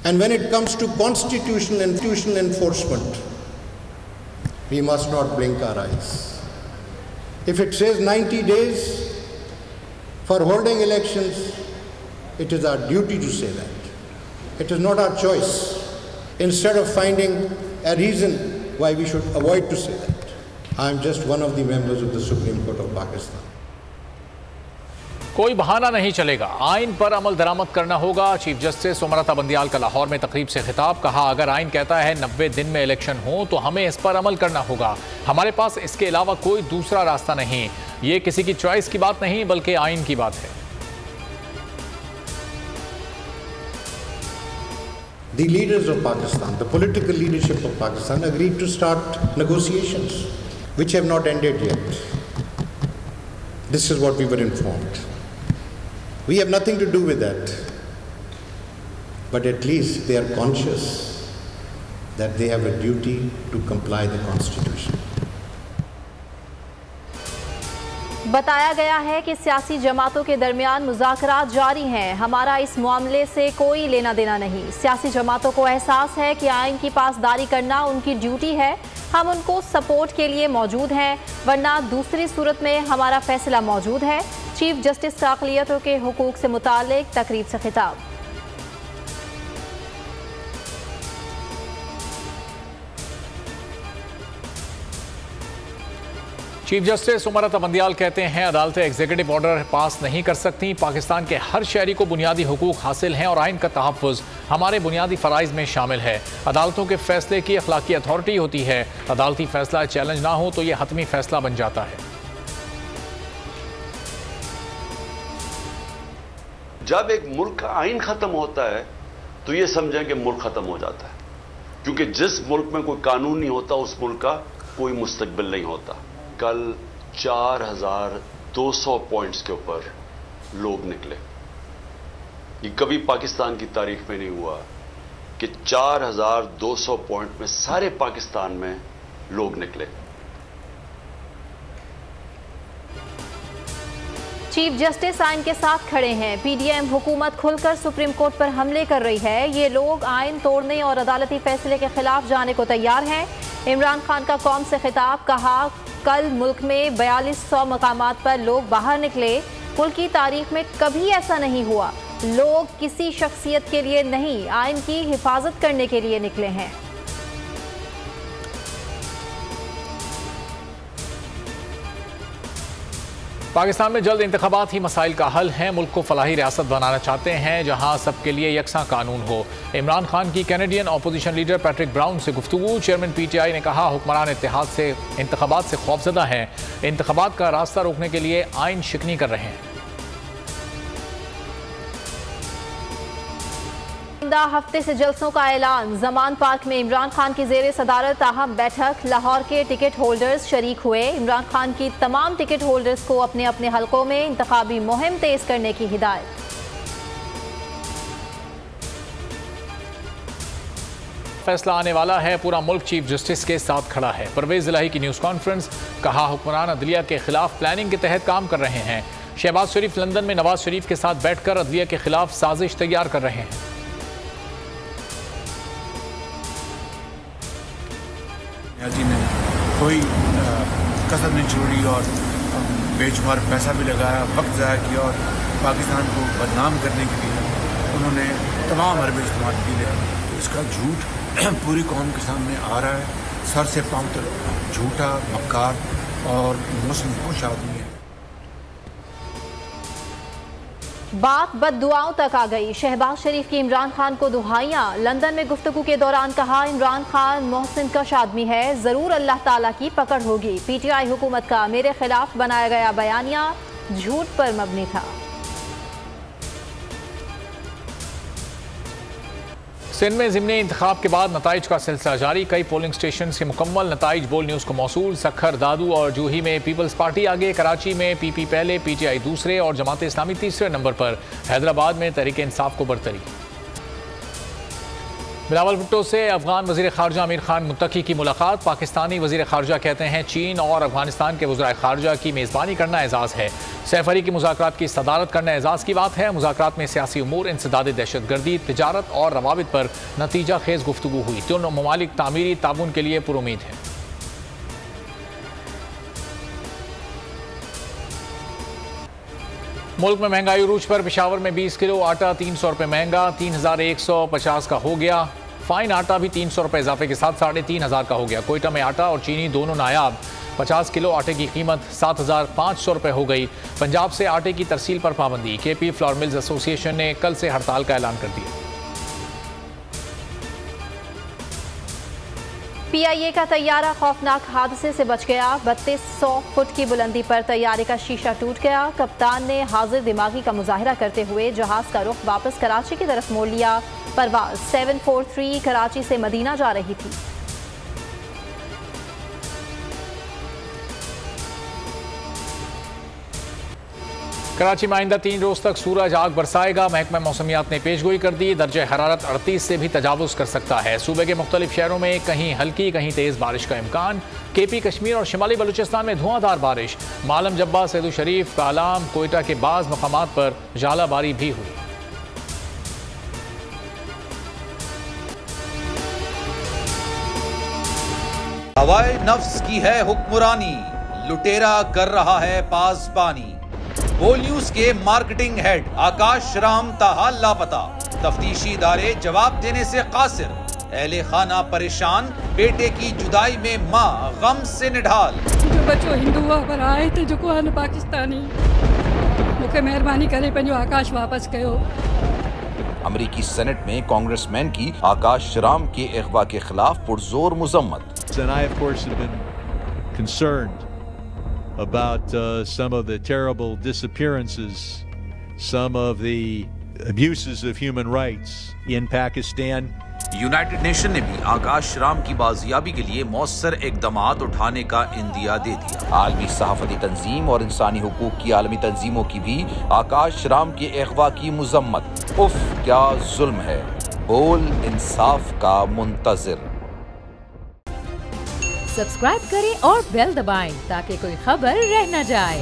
And when it comes to constitutional enforcement, we must not blink our eyes. If it says 90 days for holding elections, it is our duty to say that. It is not our choice. Instead of finding a reason why we should avoid to say that, I am just one of the members of the Supreme Court of Pakistan. कोई बहाना नहीं चलेगा, आइन पर अमल दरामद करना होगा। Chief justice उमरता Bandial का लाहौर में तकरीब से खिताब। कहा, अगर आइन कहता है 90 दिन में इलेक्शन हो तो हमें इस पर अमल करना होगा। हमारे पास इसके अलावा कोई दूसरा रास्ता नहीं। ये किसी की चॉइस की बात नहीं बल्कि आइन की बात है। The leaders of Pakistan, the political leadership of Pakistan agreed to start negotiations, which have not ended yet. This is what we were informed. We have nothing to do with that. But at least they are conscious that they have a duty to comply the Constitution. बताया गया है कि सियासी जमातों के दरमियान मुज़ाकरात जारी हैं। हमारा इस मामले से कोई लेना देना नहीं। सियासी जमातों को एहसास है कि आइन की पासदारी करना उनकी ड्यूटी है। हम उनको सपोर्ट के लिए मौजूद हैं, वरना दूसरी सूरत में हमारा फैसला मौजूद है। चीफ जस्टिस का अक़लियतों के हुकूक से मुतालिक तकरीब से खिताब। चीफ जस्टिस उमरता बंदियाल कहते हैं, अदालतें एग्जीक्यूटिव ऑर्डर पास नहीं कर सकती। पाकिस्तान के हर शहरी को बुनियादी हुकूक हासिल हैं और आइन का तहफ़्फ़ुज़ हमारे बुनियादी फ़राइज़ में शामिल है। अदालतों के फैसले की अखलाकी अथॉरिटी होती है। अदालती फैसला चैलेंज ना हो तो यह हतमी फैसला बन जाता है। जब एक मुल्क का आइन ख़त्म होता है तो ये समझें कि मुल्क ख़त्म हो जाता है, क्योंकि जिस मुल्क में कोई कानून नहीं होता उस मुल्क का कोई मुस्तकबिल नहीं होता। कल 4200 पॉइंट्स के ऊपर लोग निकले। ये कभी पाकिस्तान की तारीख में नहीं हुआ कि 4200 पॉइंट में सारे पाकिस्तान में लोग निकले। चीफ जस्टिस आइन के साथ खड़े हैं। पीडीएम हुकूमत खुलकर सुप्रीम कोर्ट पर हमले कर रही है। ये लोग आइन तोड़ने और अदालती फैसले के खिलाफ जाने को तैयार हैं। इमरान खान का कौम से खिताब। कहा, कल मुल्क में 4200 मकामात पर लोग बाहर निकले। मुल्क की तारीख में कभी ऐसा नहीं हुआ। लोग किसी शख्सियत के लिए नहीं, आइन की हिफाजत करने के लिए निकले हैं। पाकिस्तान में जल्द इंतखाबात ही मसाइल का हल है। मुल्क को फलाही रियासत बनाना चाहते हैं जहां सबके लिए यकसां कानून हो। इमरान खान की Canadian opposition leader Patrick brown से गुफ्तगू। चेयरमैन पीटीआई ने कहा, हुक्मरान इत्तेहाद से इंतखाबात से खौफजदा हैं। इंतखाबात का रास्ता रोकने के लिए आइन शिकनी कर रहे हैं। हफ्ते से जलसों का ऐलान। जमान पार्क में इमरान खान की जेर सदारत अहम बैठक। लाहौर के टिकट होल्डर्स शरीक हुए। इमरान खान की तमाम टिकट होल्डर्स को अपने अपने हलकों में इंतखाबी मुहिम तेज करने की हिदायत। फैसला आने वाला है। पूरा मुल्क चीफ जस्टिस के साथ खड़ा है। परवेज इलाही की न्यूज़ कॉन्फ्रेंस। कहा, हुक्मरान अदलिया के खिलाफ प्लानिंग के तहत काम कर रहे हैं। शहबाज शरीफ लंदन में नवाज शरीफ के साथ बैठकर अदलिया के खिलाफ साजिश तैयार कर रहे हैं। जी ने कोई कसर नहीं छोड़ी और बेशुमार पैसा भी लगाया, वक्त ज़ाया किया और पाकिस्तान को बदनाम करने के लिए उन्होंने तमाम अरबे इस्तेमाल किए। तो इसका झूठ पूरी कौम के सामने आ रहा है। सर से पांव तक झूठा, मक्कार और मुस्लिम खुश आदमी है। बात बद्दुआओं तक आ गई। शहबाज शरीफ की इमरान खान को दुहाइयां। लंदन में गुफ्तगू के दौरान कहा, इमरान खान मोहसिन कश आदमी है, जरूर अल्लाह ताला की पकड़ होगी। पीटीआई हुकूमत का मेरे खिलाफ बनाया गया बयानिया झूठ पर मबनी था। सिंध में ज़िमनी इंतखाब के बाद नताइज का सिलसिला जारी। कई पोलिंग स्टेशन के मुकम्मल नताइज बोल न्यूज़ को मौसूल। सखर, दादू और जूही में पीपल्स पार्टी आगे। कराची में पीपी पहले, पीटीआई दूसरे और जमात इस्लामी तीसरे नंबर पर। हैदराबाद में तहरीक इंसाफ को बरतरी। बिलावल भुट्टो से अफगान वज़ीर ख़ारजा आमिर खान मुत्तकी की मुलाकात। पाकिस्तानी वज़ीर ख़ारजा कहते हैं चीन और अफगानिस्तान के वज़ीर ख़ारजा की मेज़बानी करना एजाज़ है। सैफ अली की मुज़ाकरात की सदारत करना एजाज़ की बात है। मुज़ाकरात में सियासी उमूर, इंसदाद दहशतगर्दी, तिजारत और रवाबित पर नतीजा खेज़ गुफ्तगू हुई। दोनों ममालिक तामीरी ताउन के लिए पुरुमीद हैं। मुल्क में महंगाई उरूज पर। पेशावर में 20 किलो आटा 300 रुपये महंगा, 3150 का हो गया। फाइन आटा भी 300 रुपये इजाफे के साथ 3500 का हो गया। कोयटा में आटा और चीनी दोनों नायाब। 50 किलो आटे की कीमत 7500 रुपये हो गई। पंजाब से आटे की तरसील पर पाबंदी। केपी फ्लोर मिल्स एसोसिएशन ने कल से हड़ताल का ऐलान कर दिया। PIA का तैयारा खौफनाक हादसे से बच गया। 3200 फुट की बुलंदी पर तैयारे का शीशा टूट गया। कप्तान ने हाजिर दिमागी का मुजाहिरा करते हुए जहाज का रुख वापस कराची की तरफ मोड़ लिया। परवाज 743 कराची से मदीना जा रही थी। कराची में आइंदा 3 रोज तक सूरज आग बरसाएगा। महकमा मौसमियात ने पेशगोई कर दी। दर्जे हरारत 38 से भी तजावुज कर सकता है। सूबे के मुख्तलिफ शहरों में कहीं हल्की कहीं तेज बारिश का इम्कान। केपी, कश्मीर और शिमाली बलूचिस्तान में धुआंधार बारिश। मालम जब्बा, सैदू शरीफ, कालाम, कोयटा के बाज़ मकामात पर जालाबारी भी हुई। हवाए नफ्स की है हुक्मरानी, लुटेरा कर रहा है पासबानी। बोल न्यूज के मार्केटिंग हेड आकाश राम ताहा लापता। तफ्तीशी इदारे जवाब देने से कासिर। अहले खाना परेशान, बेटे की जुदाई में माँ गम से निढाल। जो बच्चो हिंदू पर आए थे जो को पाकिस्तानी, मुझे मेहरबानी करे पंहिंजो आकाश वापस कयो। अमरीकी सेनेट में कांग्रेसमैन की आकाश राम के अगवा के खिलाफ पुरजोर मुजम्मत। And I, of course, have been concerned about some of the terrible disappearances, some of the abuses of human rights in Pakistan. United nation ने भी आकाश राम की बाजियाबी के लिए मौसर इकदामात उठाने का इंदिया दे दिया। आलमी सहाफती तंजीम और इंसानी हुकूक की आलमी तंजीमों की भी आकाश राम के अगवा की मुजम्मत। उफ क्या जुल्म है, बोल इंसाफ का मुंतजिर। सब्सक्राइब करें और बेल दबाएं ताकि कोई खबर रह न जाए।